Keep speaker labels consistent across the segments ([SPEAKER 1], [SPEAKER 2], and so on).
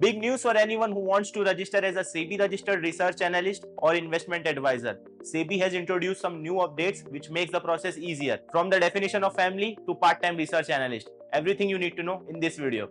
[SPEAKER 1] Big news for anyone who wants to register as a SEBI registered research analyst or investment advisor. SEBI has introduced some new updates which makes the process easier. From the definition of family to part-time research analyst. Everything you need to know in this video.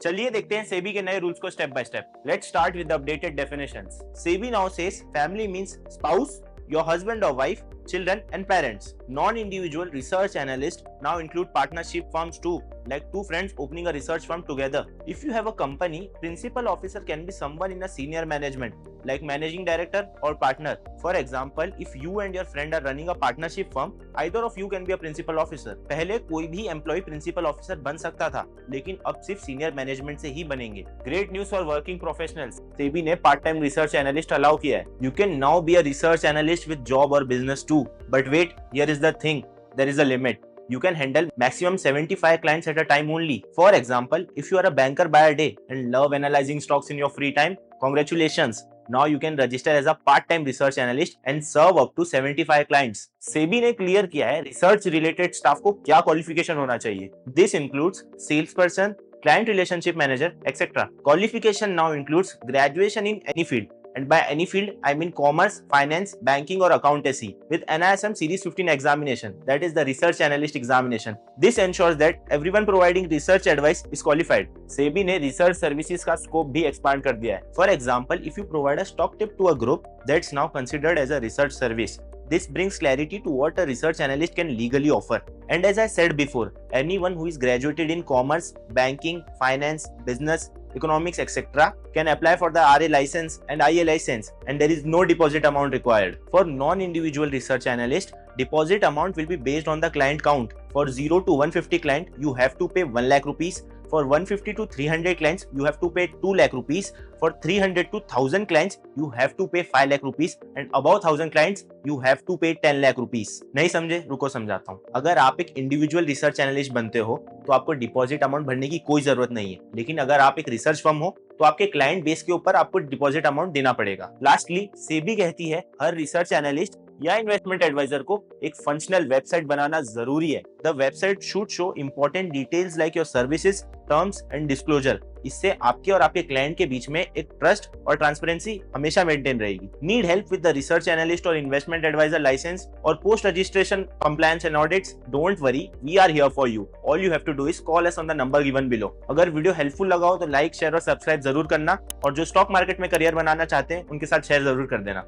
[SPEAKER 1] चलिए देखते हैं सेबी के नए rules को step by step. Let's start with the updated definitions. SEBI now says family means spouse, your husband or wife, children and parents. Non-individual research analysts now include partnership firms too, like two friends opening a research firm together. If you have a company, principal officer can be someone in a senior management, like managing director or partner. For example, if you and your friend are running a partnership firm, either of you can be a principal officer. पहले कोई भी employee principal officer बन सकता था, लेकिन अब सिर्फ senior management से ही बनेंगे. Great news for working professionals. SEBI ने part-time research analyst allow किया है. You can now be a research analyst with job or business too. But wait, here is the thing. There is a limit. You can handle maximum 75 clients at a time only. For example, if you are a banker by a day and love analyzing stocks in your free time, congratulations. Now you can register as a part-time research analyst and serve up to 75 clients. SEBI ने clear किया है research related staff को क्या qualification होना चाहिए. This includes salesperson, client relationship manager, etc. Qualification now includes graduation in any field. And by any field, I mean commerce, finance, banking or accountancy with NISM Series 15 examination, that is the research analyst examination. This ensures that everyone providing research advice is qualified. SEBI ने research services का scope भी expand कर दिया है. For example, if you provide a stock tip to a group, that's now considered as a research service. This brings clarity to what a research analyst can legally offer. And as I said before, anyone who is graduated in commerce, banking, finance, business, economics, etc. can apply for the RA license and IA license, and there is no deposit amount required. For non-individual research analyst, deposit amount will be based on the client count. For 0 to 150 client, you have to pay 1 lakh rupees. For 150 to 300 clients, you have to pay 2 lakh rupees. For 300 to 1000 clients, you have to pay 5 lakh rupees. And above 1000 clients, you have to pay 10 lakh rupees. नहीं समझे? रुको समझाता हूँ. अगर आप एक individual research analyst बनते हो तो आपको डिपॉजिट अमाउंट भरने की कोई जरूरत नहीं है. लेकिन अगर आप एक रिसर्च फर्म हो तो आपके क्लाइंट बेस के ऊपर आपको डिपॉजिट अमाउंट देना पड़ेगा. लास्टली, सेबी कहती है हर रिसर्च एनालिस्ट या इन्वेस्टमेंट एडवाइजर को एक फंक्शनल वेबसाइट बनाना जरूरी है. The website should show important details like your services, terms and disclosure. इससे आपके और आपके क्लाइंट के बीच में एक ट्रस्ट और ट्रांसपेरेंसी हमेशा मेंटेन रहेगी. Need help with the research analyst और इन्वेस्टमेंट एडवाइजर लाइसेंस और post registration compliance and audits? Don't worry, we are here for you. All you have to do is call us on the number given below. अगर video helpful लगा हो तो like, share और subscribe जरूर करना, और जो स्टॉक मार्केट में करियर बनाना चाहते हैं उनके साथ शेयर जरूर कर देना.